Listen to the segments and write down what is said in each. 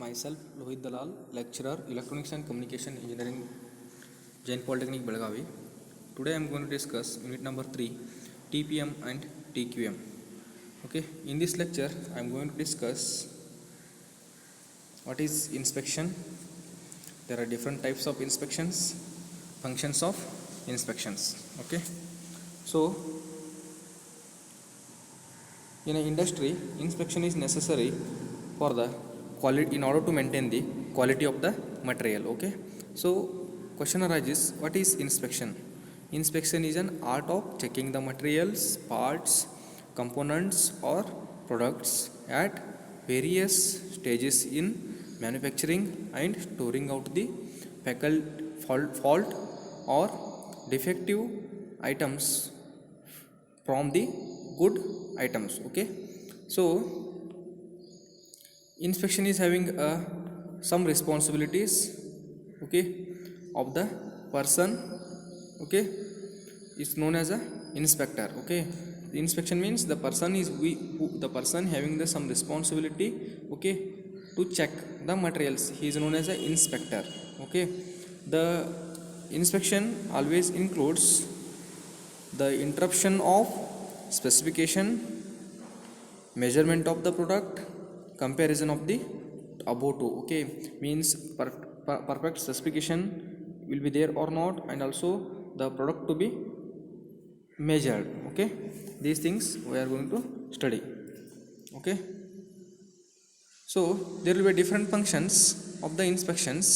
myself Lohit Dalal, lecturer, Electronics and Communication Engineering, Jain Polytechnic, Belagavi. Today I am going to discuss unit number 3, TPM and TQM. Okay, in this lecture I am going to discuss what is inspection. There are different types of inspections, functions of inspections. Okay, so in an industry, inspection is necessary for the quality in order to maintain the quality of the material. Okay, so question arises: what is inspection? Inspection is an art of checking the materials, parts, components, or products at various stages in manufacturing and storing out the fault or defective items from the good items. Okay, so inspection is having some responsibilities, okay, of the person, okay, is known as a inspector. Okay, the inspection means the person is the person having the some responsibility, okay, to check the materials. He is known as an inspector. Okay, the inspection always includes the interruption of specification, measurement of the product, comparison of the above two. Okay, means perfect specification will be there or not, and also the product to be measured. Okay, these things we are going to study. Okay, so there will be different functions of the inspections.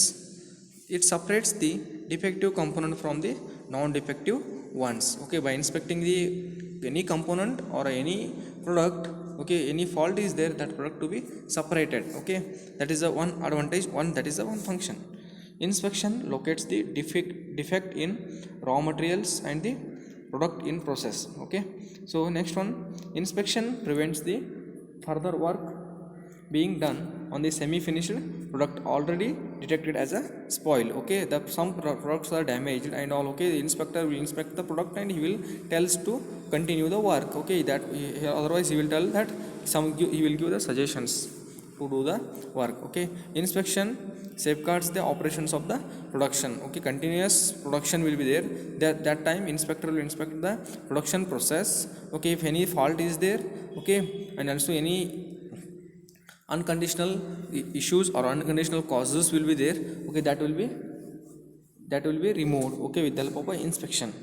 It separates the defective component from the non-defective ones. Okay, by inspecting the any component or any product, okay, any fault is there, that product to be separated. Okay, that is the one advantage, that is the one function. Inspection locates the defect in raw materials and the product in process. Okay, so next one, inspection prevents the further work being done on the semi-finished product already detected as a spoil. Okay, the some products are damaged and all. Okay, the inspector will inspect the product and he will tells to continue the work. Okay, that otherwise he will tell that he will give the suggestions to do the work. Okay, inspection safeguards the operations of the production. Okay, continuous production will be there. That time inspector will inspect the production process. Okay, if any fault is there, okay, and also any unconditional issues or unconditional causes will be there. Okay, that will be removed. Okay, with the help of inspection.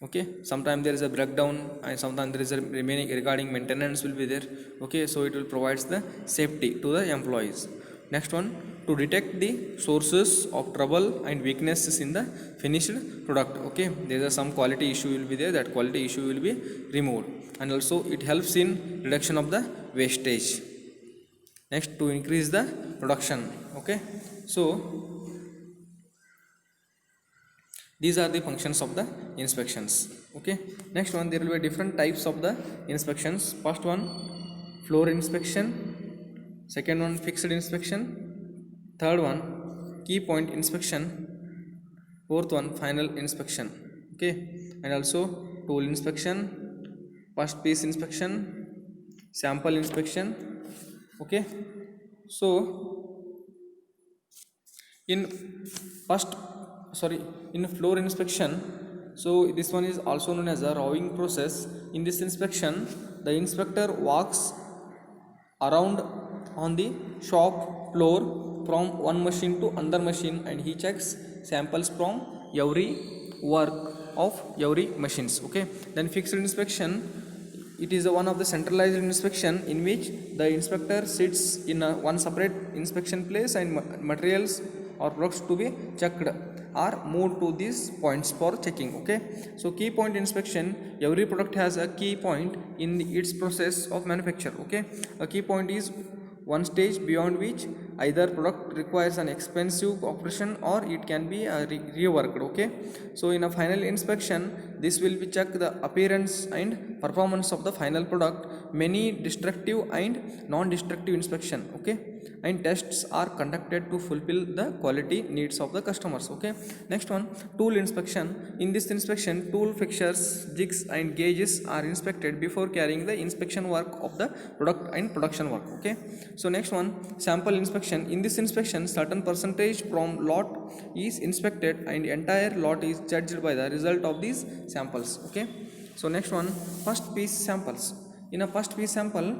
Okay, sometimes there is a breakdown and sometimes there is a remaining regarding maintenance will be there. Okay, so it will provides the safety to the employees. Next one, to detect the sources of trouble and weaknesses in the finished product. Okay, there is some quality issue will be there, that quality issue will be removed, and also it helps in reduction of the wastage. Next, to increase the production. Okay, so these are the functions of the inspections. Okay, next one, there will be different types of the inspections. First one, floor inspection. Second one, fixed inspection. Third one, key point inspection. Fourth one, final inspection. Okay, and also tool inspection, first piece inspection, sample inspection. Okay, so in floor inspection, so this one is also known as a roving process. In this inspection, the inspector walks around on the shop floor from one machine to another machine, and he checks samples from every work of every machines. Okay, then fixed inspection, it is one of the centralized inspection in which the inspector sits in one separate inspection place, and materials or products to be checked are moved to these points for checking. Okay, so key point inspection, every product has a key point in its process of manufacture. Okay, a key point is one stage beyond which either product requires an expensive operation or it can be reworked. Okay, so in a final inspection, this will be check the appearance and performance of the final product, many destructive and non-destructive inspection, okay, and tests are conducted to fulfill the quality needs of the customers, okay. Next one, tool inspection. In this inspection, tool fixtures, jigs and gauges are inspected before carrying the inspection work of the product and production work, okay. So next one, sample inspection. In this inspection, certain percentage from lot is inspected and entire lot is judged by the result of these samples, okay. So next one, first piece samples. In a first piece sample,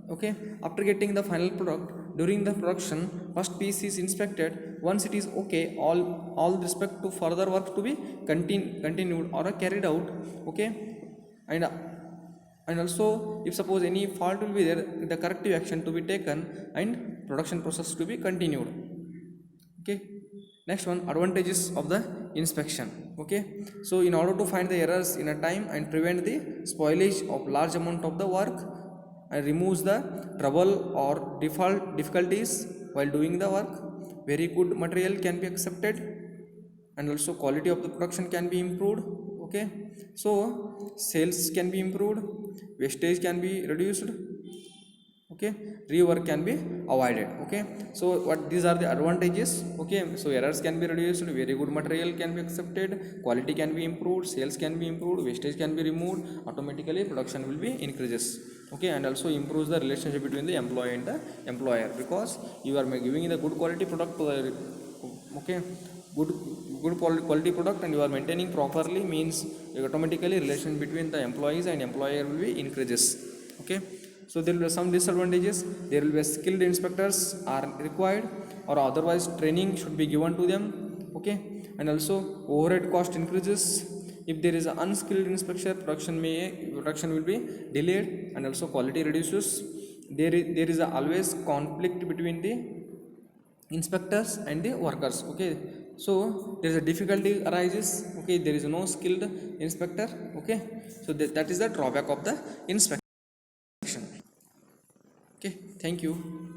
okay, after getting the final product, during the production, first piece is inspected. Once it is okay, all respect to further work to be continued or carried out, okay. And also, if suppose any fault will be there, the corrective action to be taken and production process to be continued, okay. Next one, advantages of the inspection, okay. So in order to find the errors in a time and prevent the spoilage of large amount of the work and removes the trouble or default difficulties while doing the work, very good material can be accepted, and also quality of the production can be improved, okay. So sales can be improved, wastage can be reduced, okay, rework can be avoided, okay. So what these are the advantages, okay. So errors can be reduced, very good material can be accepted, quality can be improved, sales can be improved, wastage can be removed, automatically production will be increases, okay. And also improves the relationship between the employee and the employer, because you are giving the good quality product to the, okay, good quality product and you are maintaining properly, means automatically relation between the employees and employer will be increases, okay. So there will be some disadvantages. There will be skilled inspectors are required, or otherwise training should be given to them, okay. And also overhead cost increases. If there is an unskilled inspector, production will be delayed, and also quality reduces. There is a always conflict between the inspectors and the workers, okay. So there is a difficulty arises, okay. There is no skilled inspector, okay. So that is the drawback of the inspection. Okay, thank you.